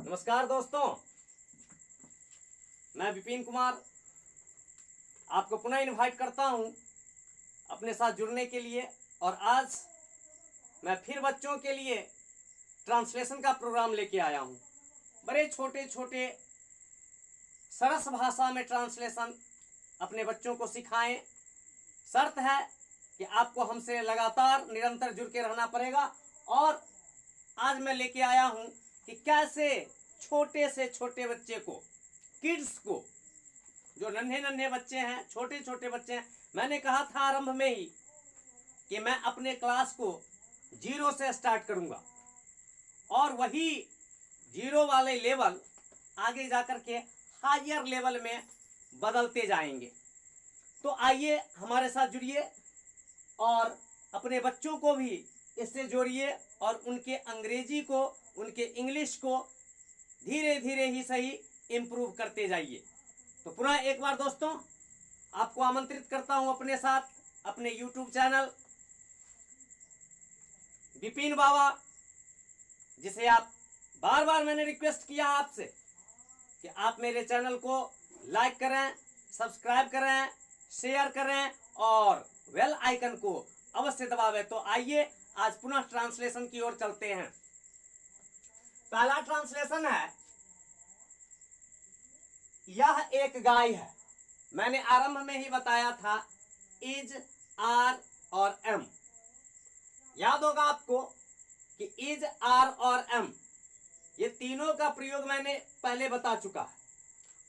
नमस्कार दोस्तों, मैं विपिन कुमार आपको पुनः इनवाइट करता हूं अपने साथ जुड़ने के लिए। और आज मैं फिर बच्चों के लिए ट्रांसलेशन का प्रोग्राम लेके आया हूं। बड़े छोटे छोटे सरस भाषा में ट्रांसलेशन अपने बच्चों को सिखाएं। शर्त है कि आपको हमसे लगातार निरंतर जुड़ के रहना पड़ेगा। और आज मैं लेके आया हूं कि कैसे छोटे से छोटे बच्चे को, किड्स को, जो नन्हे नन्हे बच्चे हैं, छोटे छोटे बच्चे हैं, मैंने कहा था आरंभ में ही कि मैं अपने क्लास को 0 से स्टार्ट करूंगा और वही 0 वाले लेवल आगे जाकर के हायर लेवल में बदलते जाएंगे। तो आइए हमारे साथ जुड़िए और अपने बच्चों को भी इससे जोड़िए और उनके अंग्रेजी को, उनके इंग्लिश को धीरे धीरे ही सही इम्प्रूव करते जाइए। तो पुनः एक बार दोस्तों आपको आमंत्रित करता हूं अपने साथ अपने YouTube चैनल विपिन बाबा, जिसे आप बार बार मैंने रिक्वेस्ट किया आपसे कि आप मेरे चैनल को लाइक करें, सब्सक्राइब करें, शेयर करें और बेल आइकन को अवश्य दबावें। तो आइए आज पुनः ट्रांसलेशन की ओर चलते हैं। पहला ट्रांसलेशन है, यह एक गाय है। मैंने आरंभ में ही बताया था इज, आर और एम। याद होगा आपको कि इज, आर और एम ये तीनों का प्रयोग मैंने पहले बता चुका है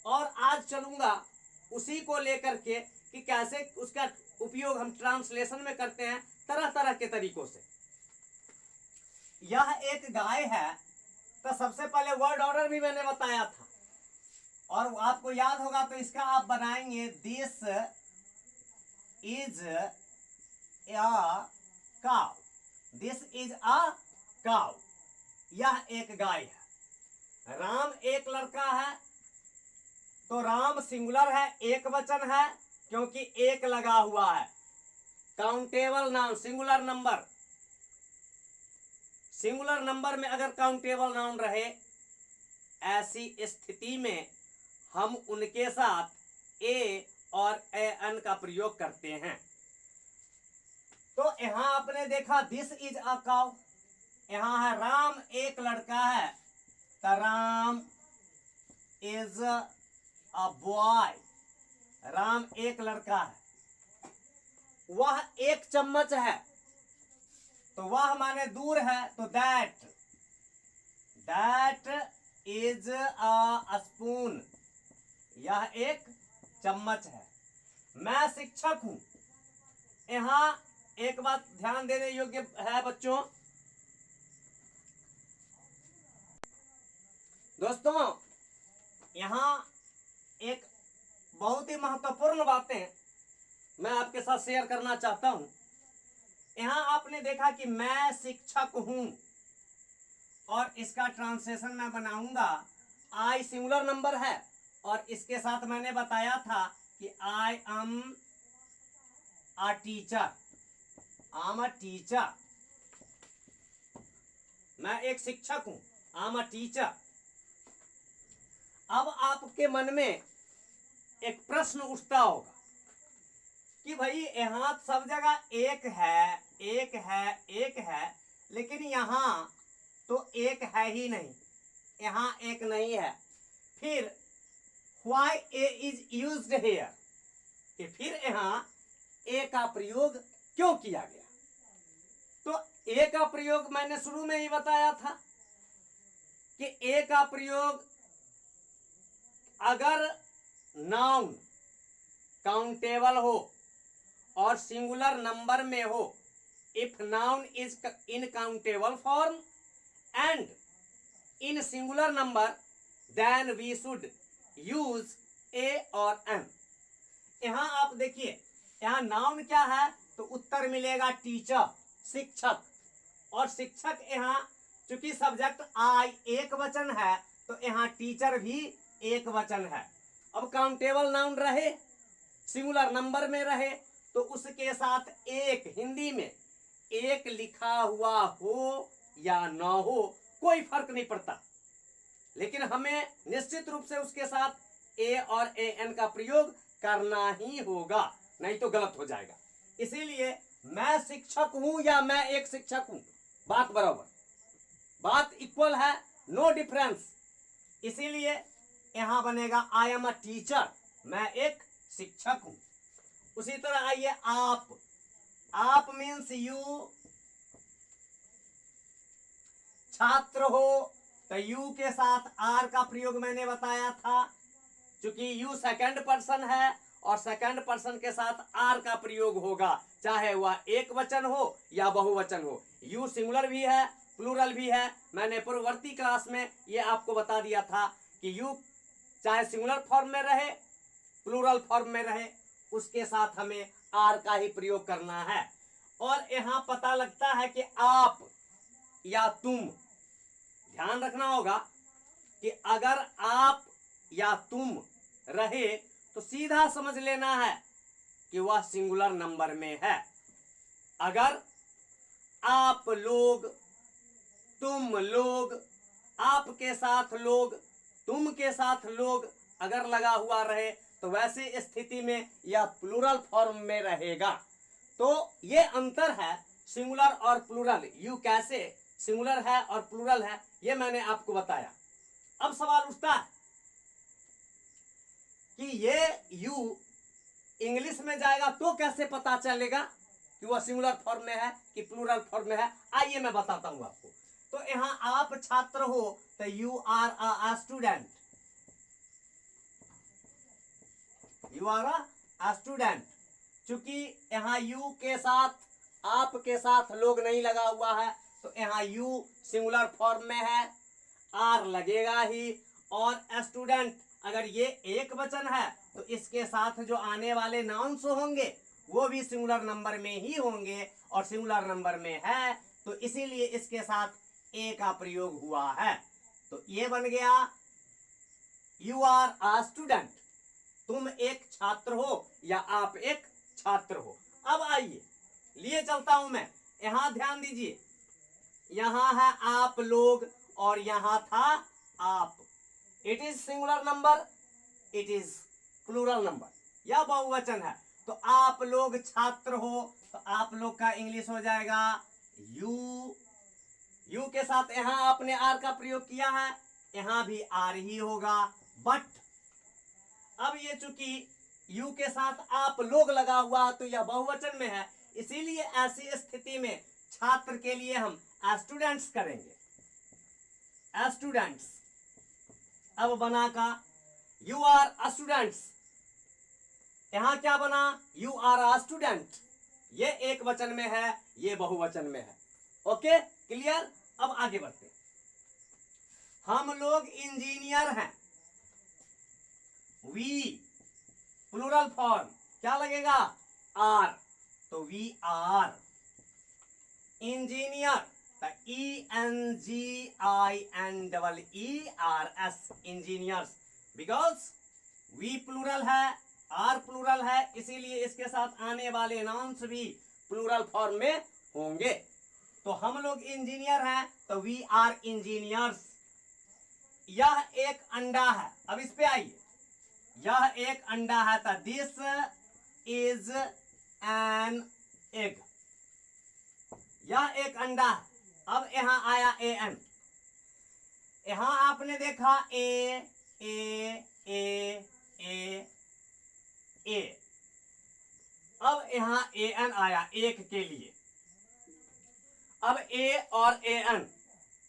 और आज चलूंगा उसी को लेकर के कि कैसे उसका उपयोग हम ट्रांसलेशन में करते हैं तरह तरह के तरीकों से। यह एक गाय है, तो सबसे पहले वर्ड ऑर्डर भी मैंने बताया था और आपको याद होगा तो इसका आप बनाएंगे this is a cow. This is a cow, यह एक गाय है। राम एक लड़का है, तो राम सिंगुलर है, एक वचन है क्योंकि एक लगा हुआ है। Countable noun, singular number, singular number में अगर काउंटेबल नाउन रहे, ऐसी स्थिति में हम उनके साथ ए और एन का प्रयोग करते हैं। तो यहां आपने देखा दिस इज अ काउ, यहां है राम एक लड़का है, तो Ram is a boy, Ram एक लड़का है। वह एक चम्मच है, तो वह माने दूर है, तो दैट इज अ स्पून, यह एक चम्मच है। मैं शिक्षक हूं। यहां एक बात ध्यान देने योग्य है बच्चों, दोस्तों यहां एक बहुत ही महत्वपूर्ण बातें मैं आपके साथ शेयर करना चाहता हूं। यहां आपने देखा कि मैं शिक्षक हूं और इसका ट्रांसलेशन मैं बनाऊंगा। आई सिंगुलर नंबर है और इसके साथ मैंने बताया था कि I am a teacher, I am a teacher, मैं एक शिक्षक हूं, आई एम अ टीचर। अब आपके मन में एक प्रश्न उठता होगा कि भाई यहां सब जगह एक है, एक है, एक है, लेकिन यहां तो एक है ही नहीं, यहां एक नहीं है। फिर why A is used here, कि फिर यहां ए का प्रयोग क्यों किया गया। तो ए का प्रयोग मैंने शुरू में ही बताया था कि ए का प्रयोग अगर नाउन काउंटेबल हो और सिंगुलर नंबर में हो, if noun is in countable form and in singular number, then we should use a और एम। यहां आप देखिए, यहां नाउन क्या है, तो उत्तर मिलेगा टीचर, शिक्षक। और शिक्षक यहां चूंकि सब्जेक्ट आई एक वचन है, तो यहां टीचर भी एक वचन है। अब काउंटेबल नाउन रहे, सिंगुलर नंबर में रहे, तो उसके साथ एक, हिंदी में एक लिखा हुआ हो या ना हो कोई फर्क नहीं पड़ता। लेकिन हमें निश्चित रूप से उसके साथ ए और ए एन का प्रयोग करना ही होगा, नहीं तो गलत हो जाएगा। इसीलिए मैं शिक्षक हूं या मैं एक शिक्षक हूं, बात बराबर, बात इक्वल है, नो डिफरेंस। इसीलिए यहां बनेगा आई एम अ टीचर, मैं एक शिक्षक हूं। उसी तरह आइए आप मीन्स यू, छात्र हो तो यू के साथ आर का प्रयोग मैंने बताया था, क्योंकि यू सेकंड पर्सन है और सेकंड पर्सन के साथ आर का प्रयोग होगा, चाहे वह एक वचन हो या बहुवचन हो। यू सिंगुलर भी है, प्लूरल भी है। मैंने पूर्ववर्ती क्लास में यह आपको बता दिया था कि यू चाहे सिंगुलर फॉर्म में रहे, प्लूरल फॉर्म में रहे, उसके साथ हमें आर का ही प्रयोग करना है। और यहां पता लगता है कि आप या तुम, ध्यान रखना होगा कि अगर आप या तुम रहे तो सीधा समझ लेना है कि वह सिंगुलर नंबर में है। अगर आप लोग, तुम लोग, आपके साथ लोग, तुम के साथ लोग अगर लगा हुआ रहे तो वैसे स्थिति में यह प्लूरल फॉर्म में रहेगा। तो ये अंतर है सिंगुलर और प्लूरल, यू कैसे सिंगुलर है और प्लूरल है, ये मैंने आपको बताया। अब सवाल उठता है कि ये यू इंग्लिश में जाएगा तो कैसे पता चलेगा कि वह सिंगुलर फॉर्म में है कि प्लूरल फॉर्म में है। आइए मैं बताता हूं आपको। तो यहां आप छात्र हो तो you are a student, you are a student. चूंकि यहां यू के साथ, आप के साथ लोग नहीं लगा हुआ है तो यहां यू सिंगुलर फॉर्म में है, आर लगेगा ही। और स्टूडेंट अगर ये एक वचन है तो इसके साथ जो आने वाले नाउन्स होंगे वो भी सिंगुलर नंबर में ही होंगे, और सिंगुलर नंबर में है तो इसीलिए इसके साथ ए का प्रयोग हुआ है। तो ये बन गया यू आर अ स्टूडेंट, तुम एक छात्र हो या आप एक छात्र हो। अब आइए लिए चलता हूं मैं, यहां ध्यान दीजिए, यहां है आप लोग और यहां था आप। It is singular number, it is plural number, यह बहुवचन है। तो आप लोग छात्र हो तो आप लोग का इंग्लिश हो जाएगा यू, यू के साथ यहां आपने आर का प्रयोग किया है, यहां भी आर ही होगा। बट अब ये चूंकि यू के साथ आप लोग लगा हुआ तो यह बहुवचन में है, इसीलिए ऐसी स्थिति में छात्र के लिए हम स्टूडेंट्स करेंगे, स्टूडेंट्स। अब बना का यू आर अ स्टूडेंट्स, यहां क्या बना यू आर अ स्टूडेंट, ये एक वचन में है, ये बहुवचन में है। Okay clear. अब आगे बढ़ते हैं। हम लोग इंजीनियर हैं, वी प्लूरल फॉर्म क्या लगेगा आर, तो वी आर। इंजीनियर तो ENGINEERS, engineers, because we plural है, आर प्लूरल है, इसीलिए इसके साथ आने वाले नाउन्स भी प्लूरल फॉर्म में होंगे। तो हम लोग इंजीनियर हैं तो वी आर इंजीनियर्स। यह एक अंडा है, अब इस पे आइए, यह एक अंडा है तो दिस इज एन एग, यह एक अंडा है। अब यहां आया ए एन, यहां आपने देखा ए ए ए ए ए, अब यहां ए एन आया एक के लिए। अब ए और ए एन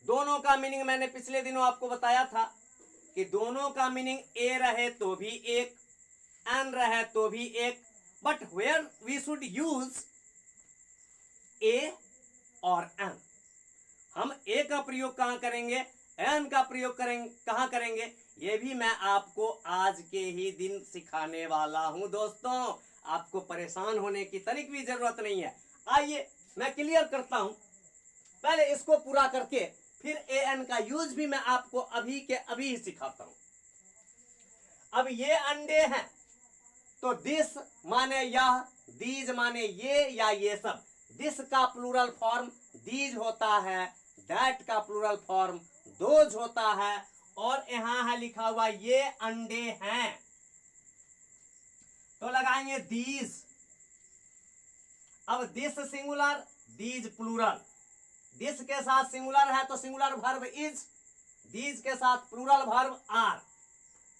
दोनों का मीनिंग मैंने पिछले दिनों आपको बताया था कि दोनों का मीनिंग ए रहे तो भी एक, एन रहे तो भी एक, but where we should use a और एन। हम ए का प्रयोग कहां करेंगे, एन का प्रयोग करेंगे कहां करेंगे, ये भी मैं आपको आज के ही दिन सिखाने वाला हूं दोस्तों। आपको परेशान होने की तनिक भी जरूरत नहीं है। आइए मैं क्लियर करता हूं, पहले इसको पूरा करके फिर ए एन का यूज भी मैं आपको अभी के अभी ही सिखाता हूं। अब ये अंडे हैं तो दिस माने यह, दीज माने ये या ये सब। दिस का प्लूरल फॉर्म दीज होता है, दैट का प्लूरल फॉर्म दोज होता है, और यहां है लिखा हुआ ये अंडे हैं, तो लगाएंगे दीज। अब this singular, these plural. This के साथ सिंगुलर है तो सिंगुलर वर्ब इज, दीज के साथ प्लूरल वर्ब आर।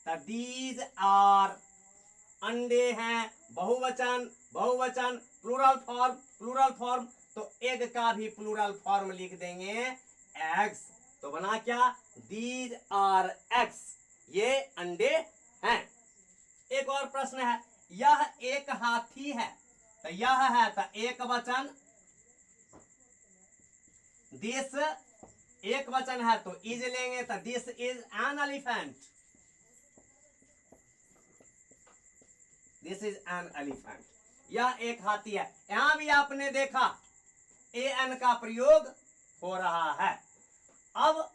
तो दीज आर, अंडे हैं, बहुवचन, बहुवचन, प्लूरल फॉर्म, प्लूरल फॉर्म, तो एग का भी प्लूरल फॉर्म लिख देंगे एग्स। तो बना क्या, दीज आर एग्स, ये अंडे हैं। एक और प्रश्न है, यह एक हाथी है, तो यह है तो एक वचन, दिस एक वचन है तो इज लेंगे, तो this is an elephant, this is an elephant, यह एक हाथी है। यहां भी आपने देखा ए एन का प्रयोग हो रहा है। अब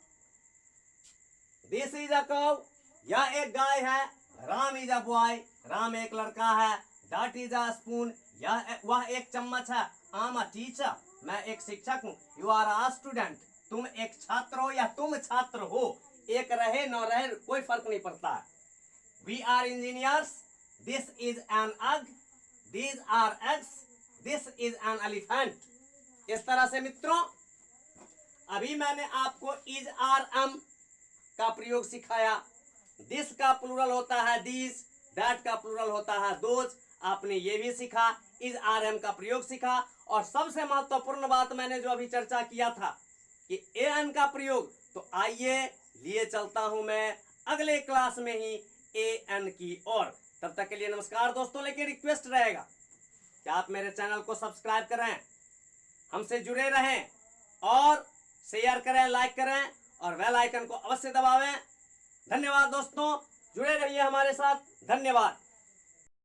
दिस इज अ कव, यह एक गाय है, Ram is a boy, Ram एक लड़का है, दैट इज अ स्पून, वह एक चम्मच है, आई एम अ टीचर, मैं एक शिक्षक हूं, यू आर अ स्टूडेंट, तुम एक छात्र हो या तुम छात्र हो, एक रहे न रहे कोई फर्क नहीं पड़ता है। We are engineers, this is an egg, these are eggs, this is an elephant. इस तरह से मित्रों अभी मैंने आपको इज आर एम का प्रयोग सिखाया। दिस का प्लूरल होता है दीज, दैट का प्लूरल होता है दोज, आपने ये भी सीखा, इज आर एम का प्रयोग सीखा। और सबसे महत्वपूर्ण बात मैंने जो अभी चर्चा किया था कि ए एन का प्रयोग, तो आइए लिए चलता हूं मैं अगले क्लास में ही ए एन की ओर। तब तक के लिए नमस्कार दोस्तों, लेकिन रिक्वेस्ट रहेगा कि आप मेरे चैनल को सब्सक्राइब करें, हमसे जुड़े रहें और शेयर करें, लाइक करें और बेल आइकन को अवश्य दबावें। धन्यवाद दोस्तों, जुड़े रहिए हमारे साथ, धन्यवाद।